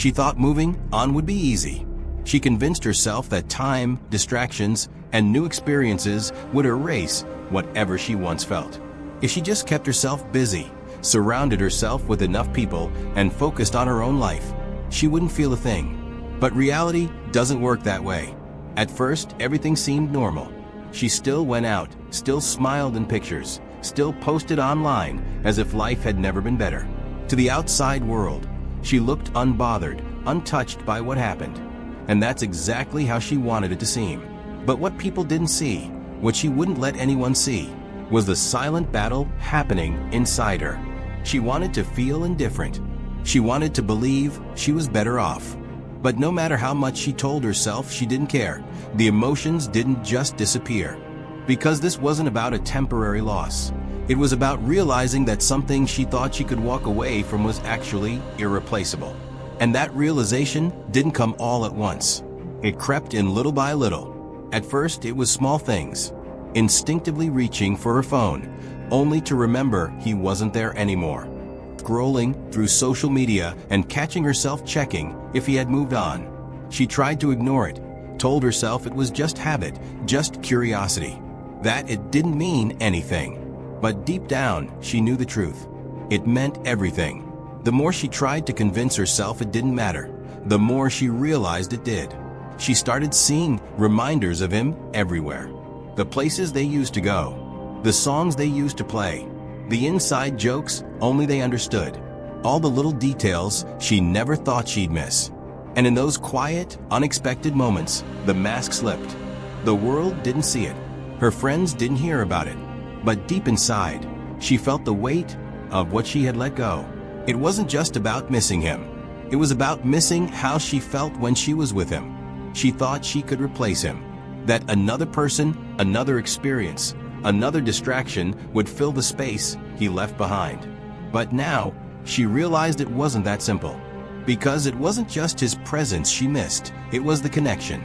She thought moving on would be easy. She convinced herself that time, distractions, and new experiences would erase whatever she once felt. If she just kept herself busy, surrounded herself with enough people, and focused on her own life, she wouldn't feel a thing. But reality doesn't work that way. At first, everything seemed normal. She still went out, still smiled in pictures, still posted online as if life had never been better. To the outside world, she looked unbothered, untouched by what happened. And that's exactly how she wanted it to seem. But what people didn't see, what she wouldn't let anyone see, was the silent battle happening inside her. She wanted to feel indifferent. She wanted to believe she was better off. But no matter how much she told herself she didn't care, the emotions didn't just disappear. Because this wasn't about a temporary loss. It was about realizing that something she thought she could walk away from was actually irreplaceable. And that realization didn't come all at once. It crept in little by little. At first, it was small things. Instinctively reaching for her phone, only to remember he wasn't there anymore. Scrolling through social media and catching herself checking if he had moved on. She tried to ignore it, told herself it was just habit, just curiosity, that it didn't mean anything. But deep down, she knew the truth. It meant everything. The more she tried to convince herself it didn't matter, the more she realized it did. She started seeing reminders of him everywhere. The places they used to go, the songs they used to play, the inside jokes only they understood, all the little details she never thought she'd miss. And in those quiet, unexpected moments, the mask slipped. The world didn't see it. Her friends didn't hear about it. But deep inside, she felt the weight of what she had let go. It wasn't just about missing him. It was about missing how she felt when she was with him. She thought she could replace him. That another person, another experience, another distraction would fill the space he left behind. But now, she realized it wasn't that simple. Because it wasn't just his presence she missed, it was the connection.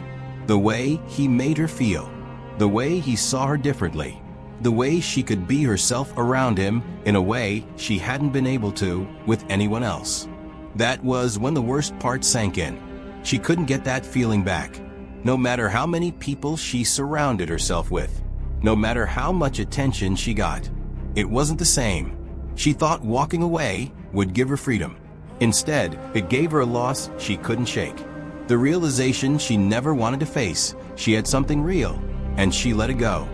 The way he made her feel. The way he saw her differently. The way she could be herself around him in a way she hadn't been able to with anyone else. That was when the worst part sank in. She couldn't get that feeling back. No matter how many people she surrounded herself with. No matter how much attention she got. It wasn't the same. She thought walking away would give her freedom. Instead, it gave her a loss she couldn't shake. The realization she never wanted to face. She had something real, and she let it go.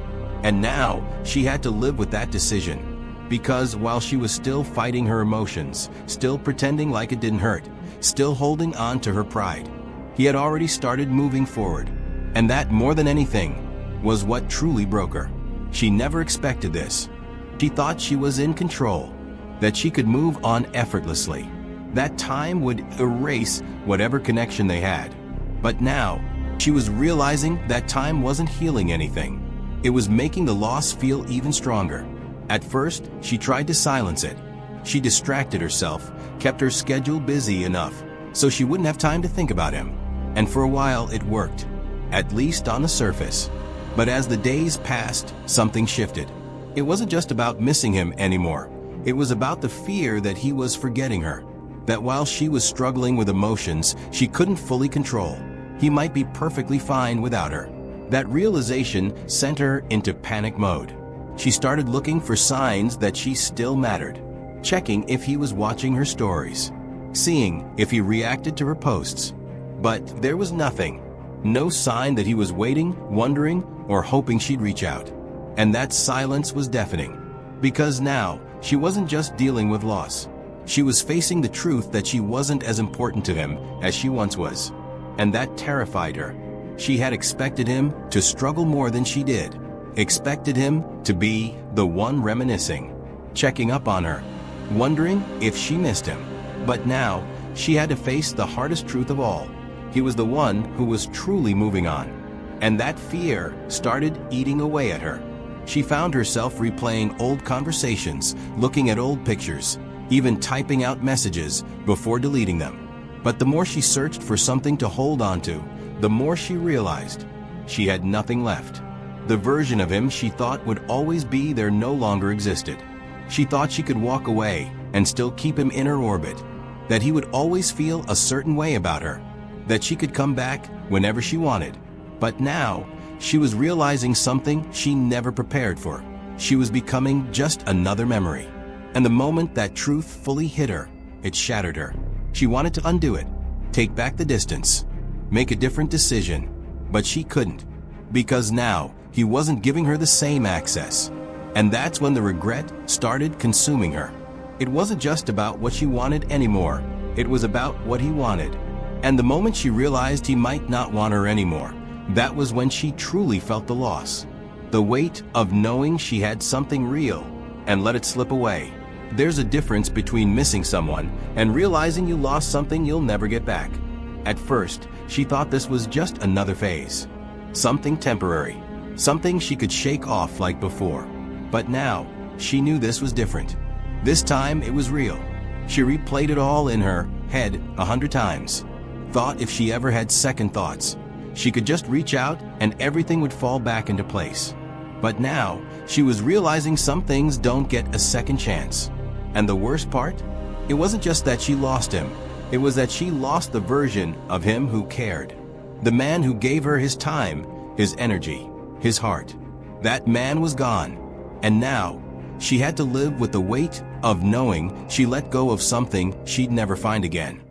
And now, she had to live with that decision. Because while she was still fighting her emotions, still pretending like it didn't hurt, still holding on to her pride, he had already started moving forward. And that, more than anything, was what truly broke her. She never expected this. She thought she was in control, that she could move on effortlessly, that time would erase whatever connection they had. But now, she was realizing that time wasn't healing anything. It was making the loss feel even stronger. At first, she tried to silence it. She distracted herself, kept her schedule busy enough so she wouldn't have time to think about him. And for a while, it worked, at least on the surface. But as the days passed, something shifted. It wasn't just about missing him anymore. It was about the fear that he was forgetting her. That while she was struggling with emotions she couldn't fully control, he might be perfectly fine without her. That realization sent her into panic mode. She started looking for signs that she still mattered, checking if he was watching her stories, seeing if he reacted to her posts. But there was nothing. No sign that he was waiting, wondering, or hoping she'd reach out. And that silence was deafening. Because now, she wasn't just dealing with loss. She was facing the truth that she wasn't as important to him as she once was. And that terrified her. She had expected him to struggle more than she did. Expected him to be the one reminiscing, checking up on her, wondering if she missed him. But now, she had to face the hardest truth of all. He was the one who was truly moving on. And that fear started eating away at her. She found herself replaying old conversations, looking at old pictures, even typing out messages before deleting them. But the more she searched for something to hold on to, the more she realized she had nothing left. The version of him she thought would always be there no longer existed. She thought she could walk away and still keep him in her orbit. that he would always feel a certain way about her, that she could come back whenever she wanted. But now, she was realizing something she never prepared for. She was becoming just another memory. And the moment that truth fully hit her, it shattered her. She wanted to undo it, take back the distance, make a different decision, but she couldn't, because now he wasn't giving her the same access. And that's when the regret started consuming her. It wasn't just about what she wanted anymore, it was about what he wanted. And the moment she realized he might not want her anymore, that was when she truly felt the loss. The weight of knowing she had something real and let it slip away. There's a difference between missing someone and realizing you lost something you'll never get back. At first, she thought this was just another phase, something temporary, something she could shake off like before. But now, she knew this was different. This time it was real. She replayed it all in her head 100 times. Thought if she ever had second thoughts, she could just reach out and everything would fall back into place. But now, she was realizing some things don't get a second chance. And the worst part? It wasn't just that she lost him. It was that she lost the version of him who cared. The man who gave her his time, his energy, his heart. That man was gone. And now, she had to live with the weight of knowing she let go of something she'd never find again.